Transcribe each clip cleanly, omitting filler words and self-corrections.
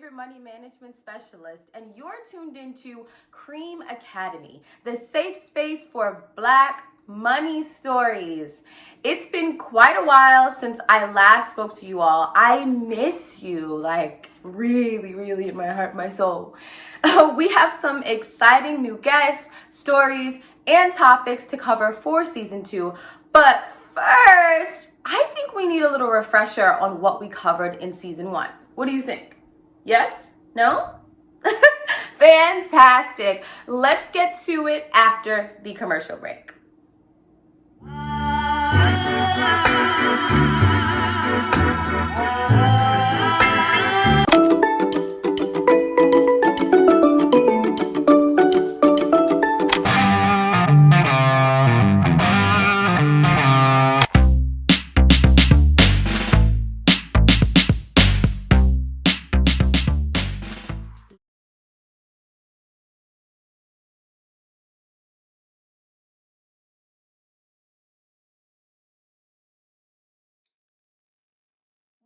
your money management specialist, and you're tuned into Cream Academy, the safe space for Black money stories. It's been quite a while since I last spoke to you all. I miss you, like really in my heart, my soul. We have some exciting new guests, stories, and topics to cover for season 2. But first, I think we need a little refresher on what we covered in season 1. What do you think? Yes? No? Fantastic. Let's get to it after the commercial break.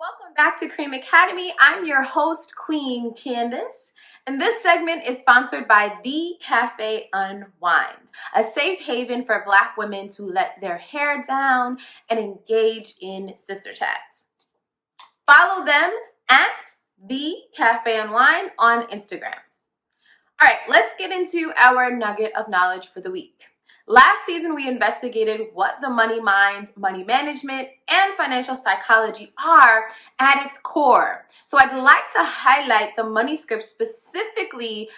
Welcome back to Cream Academy. I'm your host, Queen Candace, and this segment is sponsored by The Cafe Unwind, a safe haven for Black women to let their hair down and engage in sister chats. Follow them at The Cafe Unwind on Instagram. All right, let's get into our nugget of knowledge for the week. Last season, we investigated what the money mind, money management, and financial psychology are at its core. So I'd like to highlight the money script specifically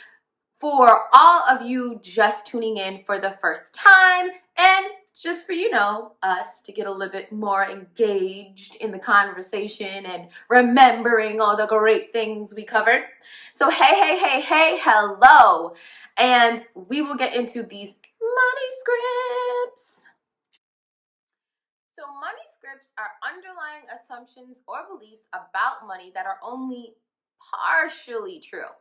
for all of you just tuning in for the first time, and just for, us to get a little bit more engaged in the conversation and remembering all the great things we covered. So hey, hello. And we will get into these money scripts. So money scripts are underlying assumptions or beliefs about money that are only partially true.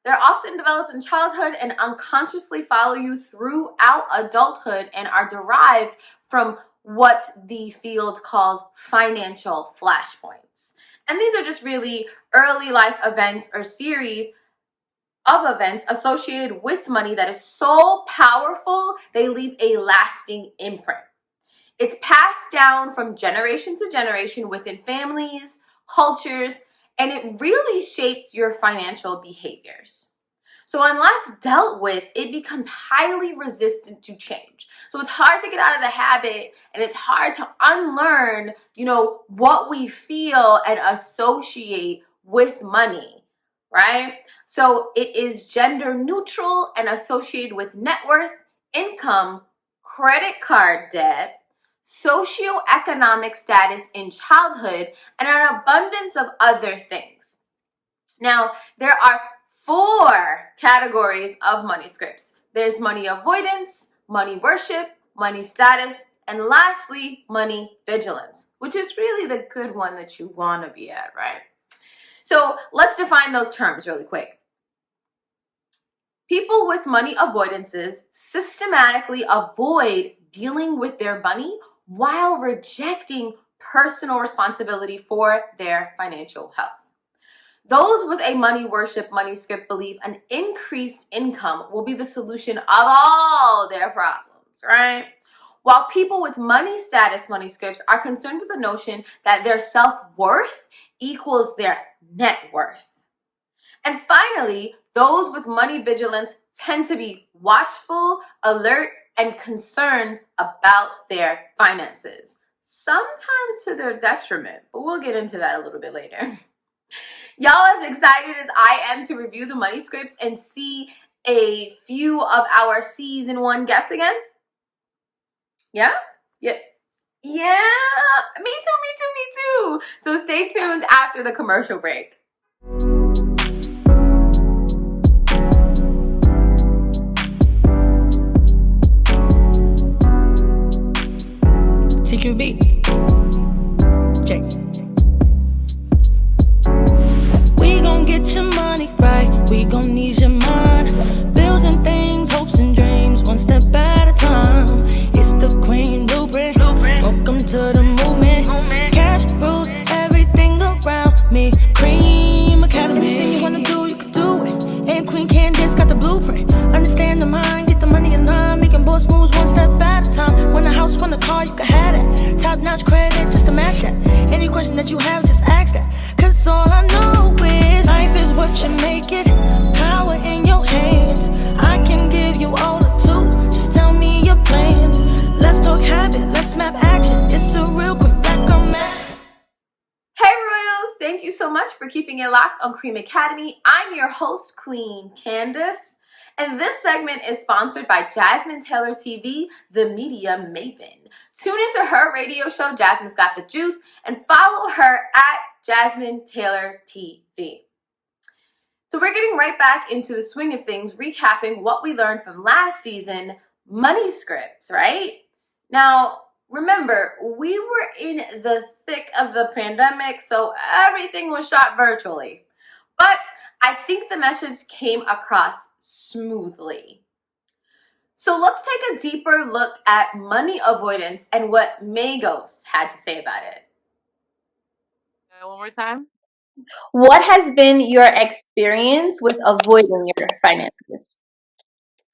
They're often developed in childhood and unconsciously follow you throughout adulthood and are derived from what the field calls financial flashpoints. And these are just really early life events or series of events associated with money that is so powerful, they leave a lasting imprint. It's passed down from generation to generation within families, cultures, and it really shapes your financial behaviors. So unless dealt with, it becomes highly resistant to change. So it's hard to get out of the habit, and it's hard to unlearn, what we feel and associate with money, right? So it is gender neutral and associated with net worth, income, credit card debt, socioeconomic status in childhood, and an abundance of other things. Now, there are 4 categories of money scripts. There's money avoidance, money worship, money status, and lastly, money vigilance, which is really the good one that you want to be at, right? So let's define those terms really quick. People with money avoidances systematically avoid dealing with their money while rejecting personal responsibility for their financial health. Those with a money worship, money script believe an increased income will be the solution of all their problems, right? While people with money status, money scripts are concerned with the notion that their self-worth equals their net worth. And finally, those with money vigilance tend to be watchful, alert, and concerned about their finances, sometimes to their detriment, but we'll get into that a little bit later. Y'all as excited as I am to review the money scripts and see a few of our season 1 guests again? Yeah? Yeah, me too. So stay tuned after the commercial break. TQB. Check. We gon' get your money right. We gon' need your mind. Building things, hopes and dreams, one step at a time. It's the Queen Blueprint. Welcome to the movement. Cash rules everything around me. Cream Academy. Everything you wanna for keeping it locked on Cream Academy. I'm your host, Queen Candace, and this segment is sponsored by Jasmine Taylor TV, the media maven. Tune into her radio show, Jasmine's Got the Juice, and follow her at Jasmine Taylor TV. So we're getting right back into the swing of things, recapping what we learned from last season, money scripts, right? Now, remember, we were in the thick of the pandemic, so everything was shot virtually. But I think the message came across smoothly. So let's take a deeper look at money avoidance and what Magos had to say about it. One more time. What has been your experience with avoiding your finances?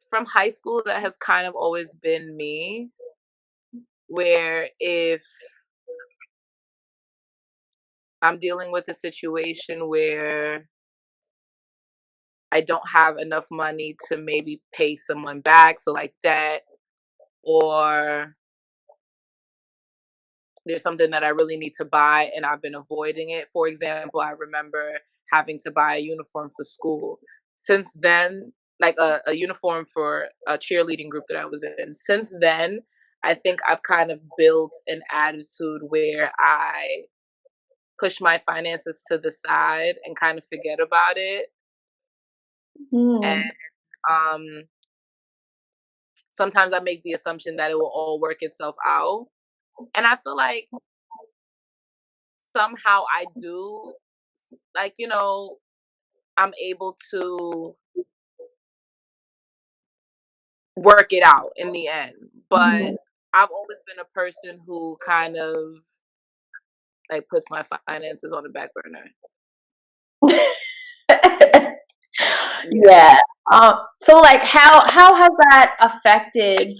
From high school, that has kind of always been me, where if I'm dealing with a situation where I don't have enough money to maybe pay someone back, so like debt, or there's something that I really need to buy and I've been avoiding it. For example, I remember having to buy a uniform for school. Since then, like a uniform for a cheerleading group that I was in. Since then, I think I've kind of built an attitude where I push my finances to the side and kind of forget about it. And sometimes I make the assumption that it will all work itself out. And I feel like somehow I do, like, I'm able to work it out in the end. But I've always been a person who kind of like puts my finances on the back burner. Yeah. So like how has that affected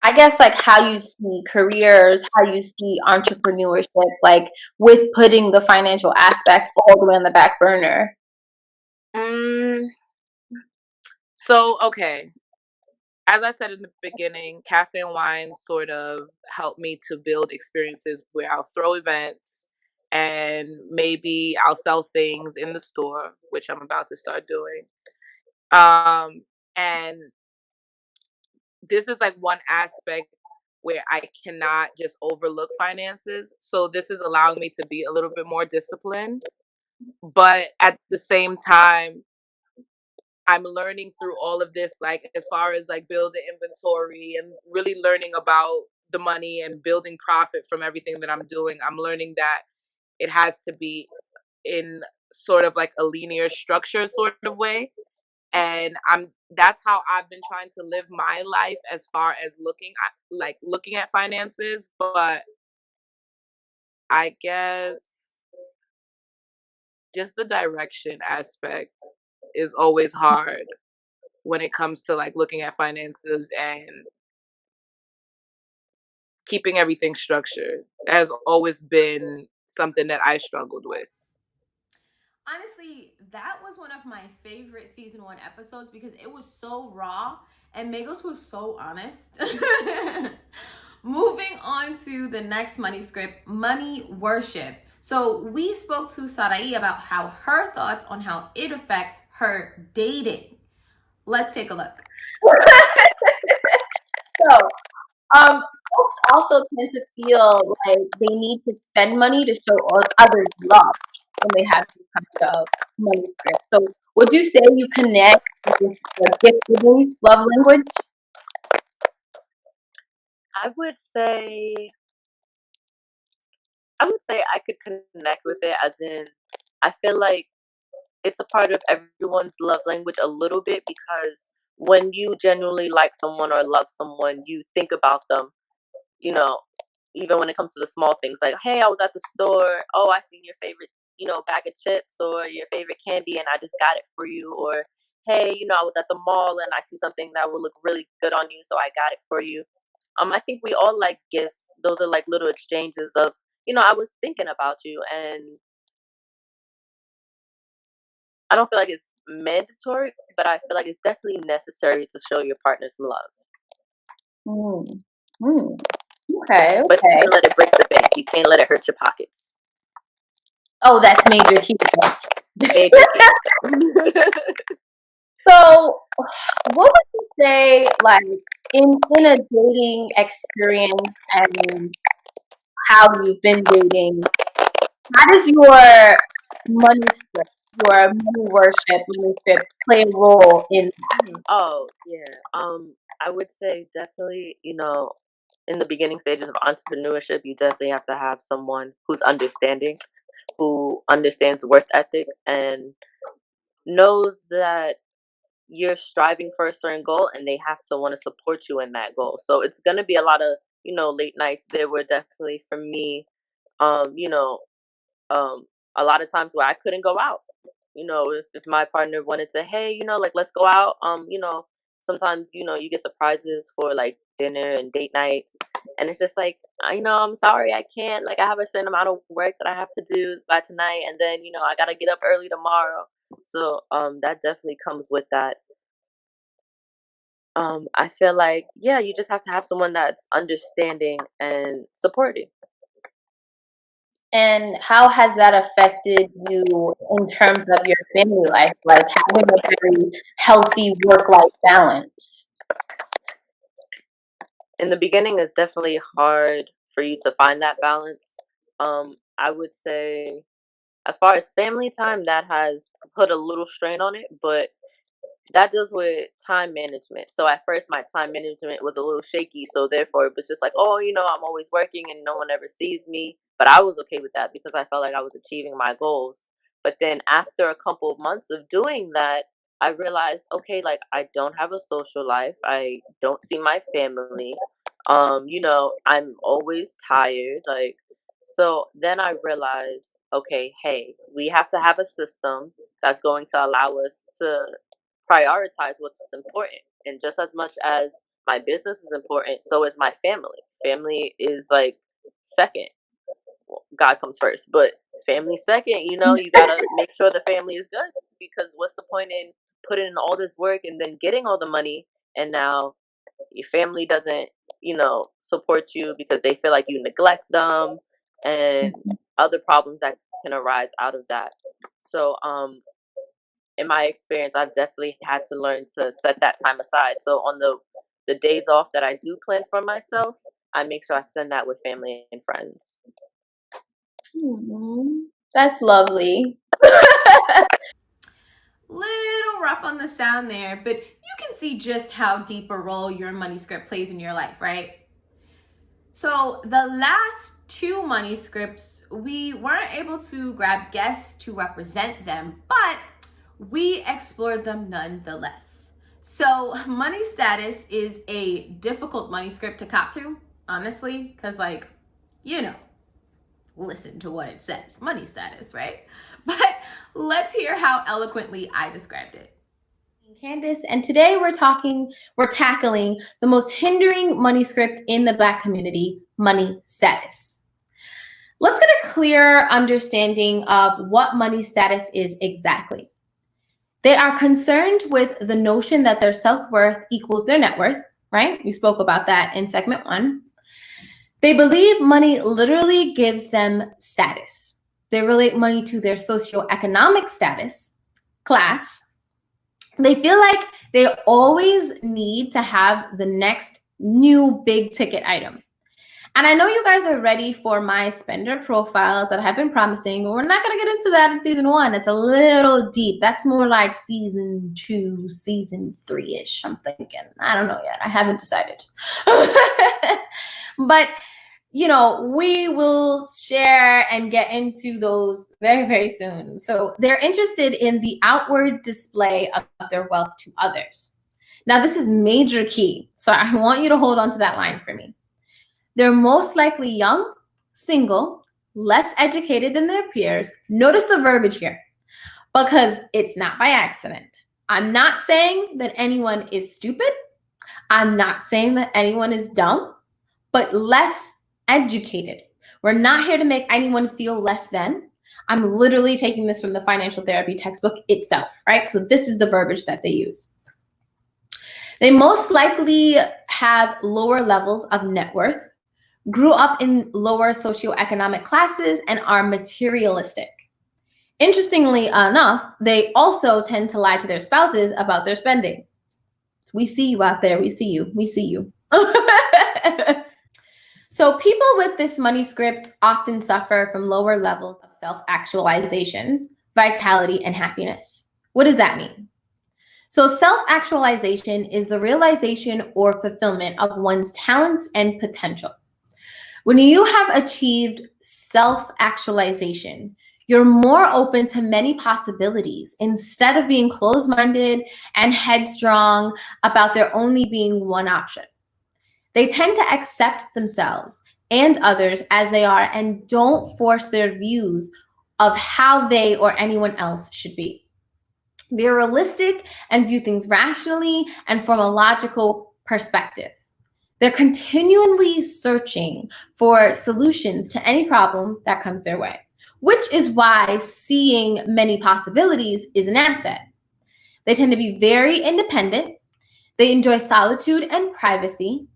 I guess like how you see careers, how you see entrepreneurship, like with putting the financial aspect all the way on the back burner? So, okay. As I said in the beginning, Cafe and Wine sort of helped me to build experiences where I'll throw events and maybe I'll sell things in the store, which I'm about to start doing. And this is like one aspect where I cannot just overlook finances. So this is allowing me to be a little bit more disciplined. But at the same time, I'm learning through all of this, like as far as like building inventory and really learning about the money and building profit from everything that I'm doing. I'm learning that it has to be in sort of like a linear structure sort of way. And that's how I've been trying to live my life as far as looking at finances. But I guess just the direction aspect is always hard when it comes to like looking at finances and keeping everything structured. That has always been something that I struggled with. Honestly, that was one of my favorite season 1 episodes because it was so raw and Magos was so honest. Moving on to the next money script, money worship. So we spoke to Sarai about how her thoughts on how it affects her dating. Let's take a look. So, folks also tend to feel like they need to spend money to show others love when they have this kind of money script. So, would you say you connect with the gift giving love language? I would say I could connect with it, as in I feel like it's a part of everyone's love language a little bit, because when you genuinely like someone or love someone, you think about them, you know, even when it comes to the small things, like, hey, I was at the store, oh, I seen your favorite, bag of chips or your favorite candy and I just got it for you. Or, hey, I was at the mall and I see something that will look really good on you, so I got it for you. I think we all like gifts. Those are like little exchanges of, I was thinking about you. And I don't feel like it's mandatory, but I feel like it's definitely necessary to show your partner some love. Okay. But you can't let it break the bank. You can't let it hurt your pockets. Oh, that's major key. Major key. So, what would you say, like, in a dating experience and how you've been dating, how does your money script, your money worship, money script play a role in that? Oh, yeah. I would say definitely, in the beginning stages of entrepreneurship, you definitely have to have someone who's understanding, who understands worth ethic and knows that you're striving for a certain goal and they have to want to support you in that goal. So it's going to be a lot of, late nights. There were definitely for me, um, you know, um, a lot of times where I couldn't go out. If my partner wanted to, hey, like let's go out. Sometimes you get surprises for like dinner and date nights, and it's just like I'm sorry I can't. Like I have a certain amount of work that I have to do by tonight, and then I gotta get up early tomorrow. So that definitely comes with that. I feel like yeah, you just have to have someone that's understanding and supporting. And how has that affected you in terms of your family life, like having a very healthy work-life balance? In the beginning, it's definitely hard for you to find that balance. I would say, as far as family time, that has put a little strain on it, but that deals with time management. So at first, my time management was a little shaky. So therefore, it was just like, oh, I'm always working and no one ever sees me. But I was okay with that because I felt like I was achieving my goals. But then after a couple of months of doing that, I realized, okay, like I don't have a social life. I don't see my family. I'm always tired. Like, so then I realized, okay, hey, we have to have a system that's going to allow us to prioritize what's important. And just as much as my business is important, so is my family. Family is like second. Well, God comes first, but family second. You gotta make sure the family is good because what's the point in putting in all this work and then getting all the money and now your family doesn't, support you because they feel like you neglect them and other problems that can arise out of that. So in my experience, I've definitely had to learn to set that time aside. So on the days off that I do plan for myself, I make sure I spend that with family and friends. That's lovely. Little rough on the sound there, but you can see just how deep a role your money script plays in your life, right? So the last two money scripts, we weren't able to grab guests to represent them, but we explored them nonetheless. So money status is a difficult money script to cop to, honestly, because listen to what it says, money status, right? But let's hear how eloquently I described it. Candace, and today we're tackling the most hindering money script in the Black community, money status. Let's get a clear understanding of what money status is exactly. They are concerned with the notion that their self-worth equals their net worth, right? We spoke about that in segment 1. They believe money literally gives them status. They relate money to their socioeconomic status, class. They feel like they always need to have the next new big ticket item. And I know you guys are ready for my spender profiles that I have been promising, but we're not going to get into that in season 1. It's a little deep. That's more like season 2, season 3-ish, I'm thinking. I don't know yet. I haven't decided. But we will share and get into those very, very soon. So they're interested in the outward display of their wealth to others. Now, this is major key. So I want you to hold on to that line for me. They're most likely young, single, less educated than their peers. Notice the verbiage here, because it's not by accident. I'm not saying that anyone is stupid. I'm not saying that anyone is dumb, but less educated. We're not here to make anyone feel less than. I'm literally taking this from the financial therapy textbook itself, right? So this is the verbiage that they use. They most likely have lower levels of net worth, grew up in lower socioeconomic classes, and are materialistic. Interestingly enough, they also tend to lie to their spouses about their spending. We see you out there. We see you. We see you. So people with this money script often suffer from lower levels of self-actualization, vitality, and happiness. What does that mean? So self-actualization is the realization or fulfillment of one's talents and potential. When you have achieved self-actualization, you're more open to many possibilities instead of being closed-minded and headstrong about there only being one option. They tend to accept themselves and others as they are and don't force their views of how they or anyone else should be. They're realistic and view things rationally and from a logical perspective. They're continually searching for solutions to any problem that comes their way, which is why seeing many possibilities is an asset. They tend to be very independent. They enjoy solitude and privacy,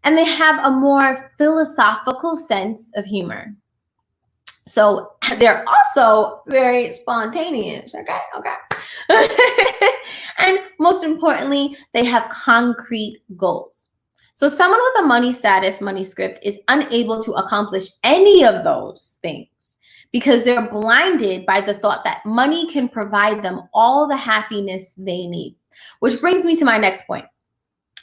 and they have a more philosophical sense of humor. So they're also very spontaneous, okay? And most importantly, they have concrete goals. So someone with a money status, money script is unable to accomplish any of those things because they're blinded by the thought that money can provide them all the happiness they need. Which brings me to my next point.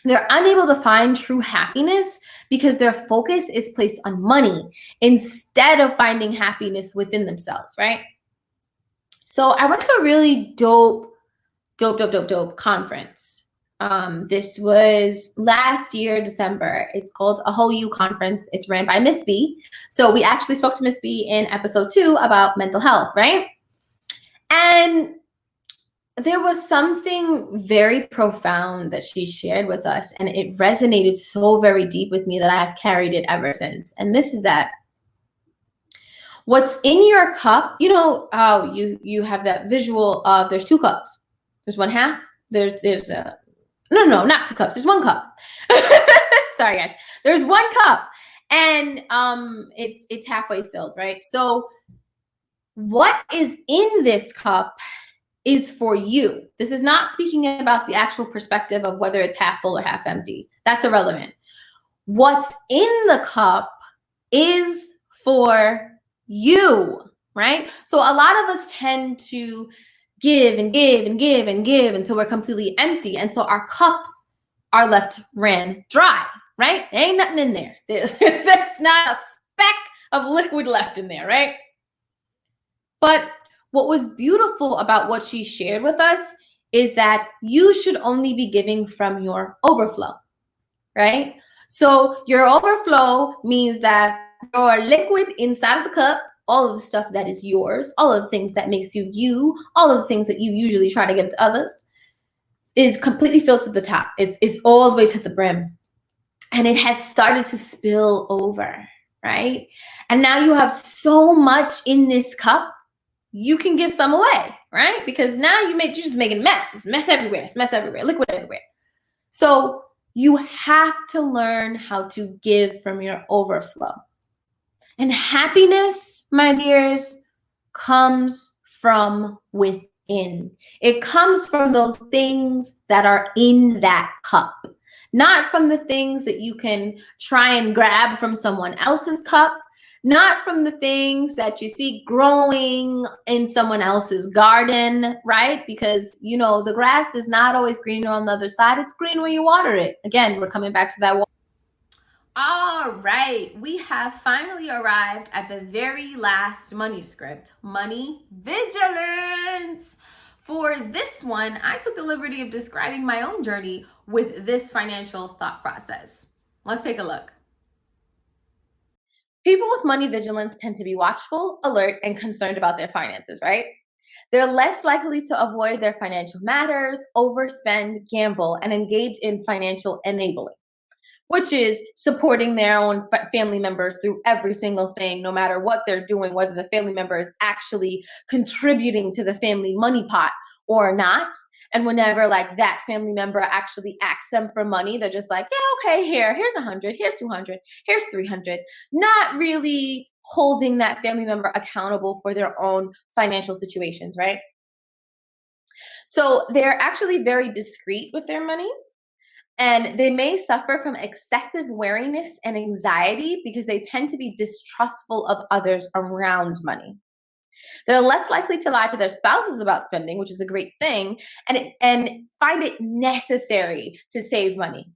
They're unable to find true happiness because their focus is placed on money instead of finding happiness within themselves, right? So I went to a really dope conference. This was last year, December. It's called A Whole You Conference. It's ran by Miss B. So we actually spoke to Miss B in episode 2 about mental health, right? And there was something very profound that she shared with us, and it resonated so very deep with me that I've carried it ever since. And this is that what's in your cup, you know, you have that visual of there's 2 cups. There's one half. There's no, not 2 cups. There's 1 cup. Sorry, guys. There's 1 cup, and it's halfway filled, right? So what is in this cup is for you. This is not speaking about the actual perspective of whether it's half full or half empty. That's irrelevant. What's in the cup is for you, right? So a lot of us tend to give and give and give and give until we're completely empty. And so our cups are left ran dry, right? There ain't nothing in there. There's not a speck of liquid left in there, right? But what was beautiful about what she shared with us is that you should only be giving from your overflow, right? So your overflow means that your liquid inside of the cup, all of the stuff that is yours, all of the things that makes you you, all of the things that you usually try to give to others, is completely filled to the top. It's all the way to the brim. And it has started to spill over, right? And now you have so much in this cup, you can give some away, right? Because now you're just making a mess. It's mess everywhere. It's mess everywhere. Liquid everywhere. So you have to learn how to give from your overflow. And happiness, my dears, comes from within. It comes from those things that are in that cup, not from the things that you can try and grab from someone else's cup, not from the things that you see growing in someone else's garden, right? Because, you know, the grass is not always greener on the other side. It's green when you water it. Again, we're coming back to that water. All right, we have finally arrived at the very last money script, money vigilance. For this one, I took the liberty of describing my own journey with this financial thought process. Let's take a look. People with money vigilance tend to be watchful, alert, and concerned about their finances, right? They're less likely to avoid their financial matters, overspend, gamble, and engage in financial enabling, which is supporting their own family members through every single thing, no matter what they're doing, whether the family member is actually contributing to the family money pot or not. And whenever like that family member actually asks them for money, they're just like, yeah, okay, here's 100, here's 200, here's 300, not really holding that family member accountable for their own financial situations, right? So they're actually very discreet with their money, and they may suffer from excessive wariness and anxiety because they tend to be distrustful of others around money. They're less likely to lie to their spouses about spending, which is a great thing, and find it necessary to save money.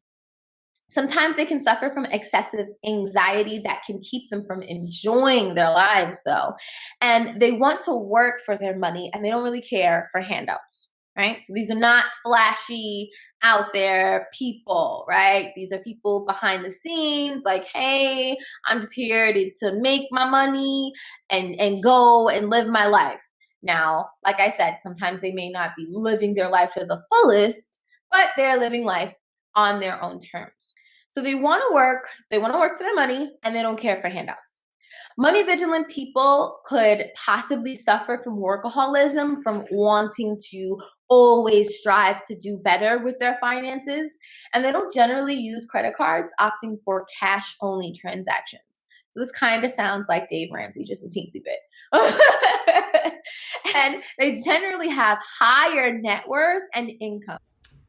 Sometimes they can suffer from excessive anxiety that can keep them from enjoying their lives, though. And they want to work for their money and they don't really care for handouts, right? So these are not flashy, out there people, right? These are people behind the scenes, like, hey, I'm just here to make my money and go and live my life. Now, like I said, sometimes they may not be living their life to the fullest, but they're living life on their own terms. So they want to work for their money, and they don't care for handouts. Money vigilant people could possibly suffer from workaholism, from wanting to always strive to do better with their finances, and they don't generally use credit cards, opting for cash-only transactions. So this kind of sounds like Dave Ramsey, just a teensy bit. And they generally have higher net worth and income.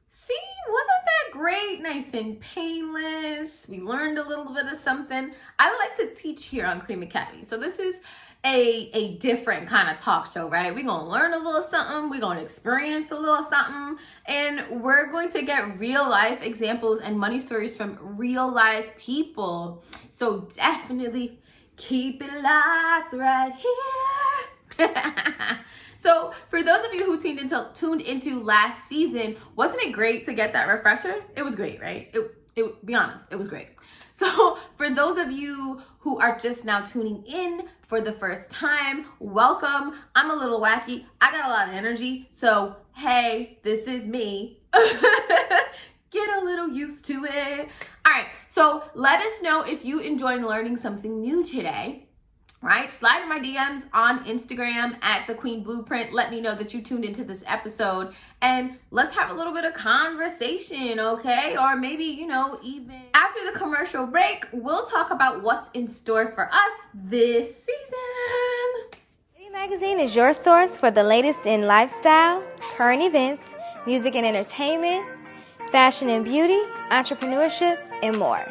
See, wasn't that great? Nice and painless. We learned a little bit of something. I like to teach here on Cream Academy. So this is a different kind of talk show, right? We're going to learn a little something. We're going to experience a little something. And we're going to get real life examples and money stories from real life people. So definitely keep it locked right here. So for those of you who tuned into last season, wasn't it great to get that refresher? It was great, right? It be honest, it was great. So for those of you who are just now tuning in for the first time, welcome. I'm a little wacky. I got a lot of energy. So hey, this is me. Get a little used to it. All right, so let us know if you enjoyed learning something new today. Right? Slide in my DMs on Instagram at The Queen Blueprint. Let me know that you tuned into this episode, and let's have a little bit of conversation, okay? Or maybe, even after the commercial break, we'll talk about what's in store for us this season. Lady Magazine is your source for the latest in lifestyle, current events, music and entertainment, fashion and beauty, entrepreneurship, and more.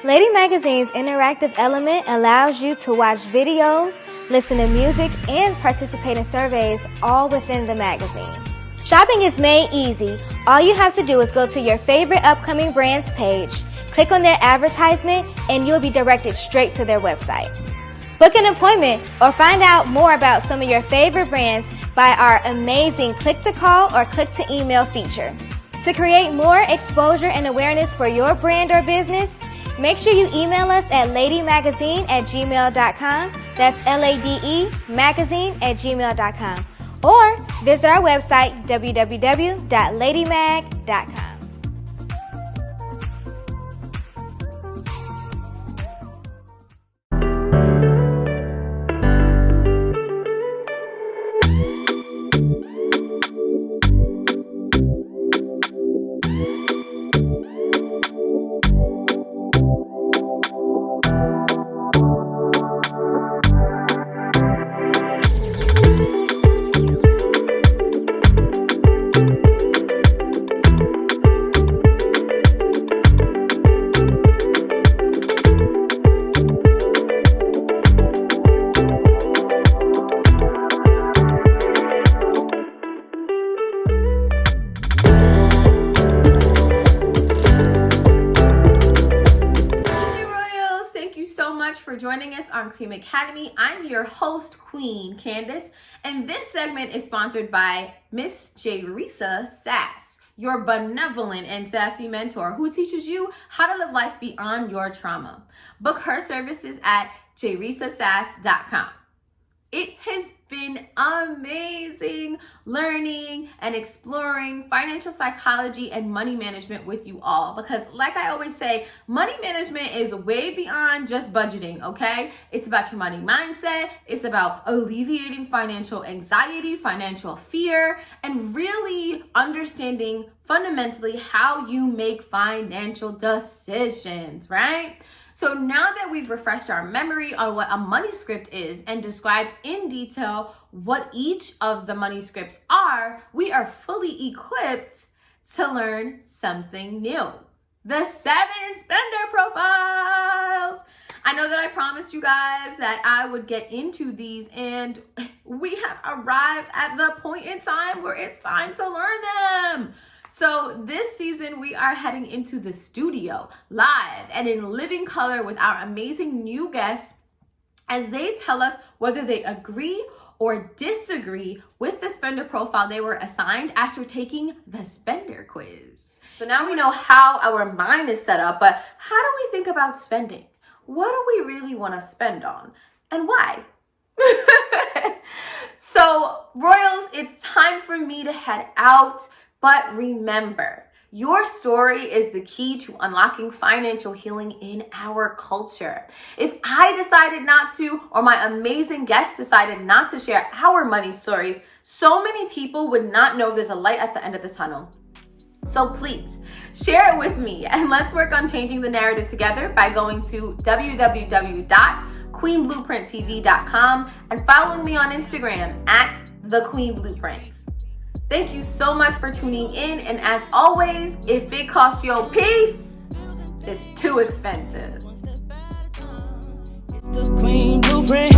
Lady Magazine's interactive element allows you to watch videos, listen to music, and participate in surveys all within the magazine. Shopping is made easy. All you have to do is go to your favorite upcoming brand's page, click on their advertisement, and you'll be directed straight to their website. Book an appointment or find out more about some of your favorite brands by our amazing click-to-call or click-to-email feature. To create more exposure and awareness for your brand or business, make sure you email us at ladymagazine@gmail.com. That's LADE magazine@gmail.com. Or visit our website, www.ladymag.com. For joining us on Cream Academy. I'm your host, Queen Candace, and this segment is sponsored by Miss Jerisa Sass, your benevolent and sassy mentor who teaches you how to live life beyond your trauma. Book her services at jerisasass.com. It has been amazing learning and exploring financial psychology and money management with you all, because like I always say, money management is way beyond just budgeting, okay? It's about your money mindset. It's about alleviating financial anxiety, financial fear, and really understanding fundamentally how you make financial decisions, right? So now that we've refreshed our memory on what a money script is and described in detail what each of the money scripts are, we are fully equipped to learn something new. The 7 spender profiles. I know that I promised you guys that I would get into these, and we have arrived at the point in time where it's time to learn them. So this season, we are heading into the studio live and in living color with our amazing new guests as they tell us whether they agree or disagree with the spender profile they were assigned after taking the spender quiz. So now we know how our mind is set up, but how do we think about spending? What do we really want to spend on and why? So Royals, it's time for me to head out. But remember, your story is the key to unlocking financial healing in our culture. If I decided not to, or my amazing guests decided not to share our money stories, so many people would not know there's a light at the end of the tunnel. So please, share it with me, and let's work on changing the narrative together by going to www.queenblueprinttv.com and following me on Instagram at @thequeenblueprint. Thank you so much for tuning in, and as always, if it costs your peace, it's too expensive. It's the Queen Blueprint.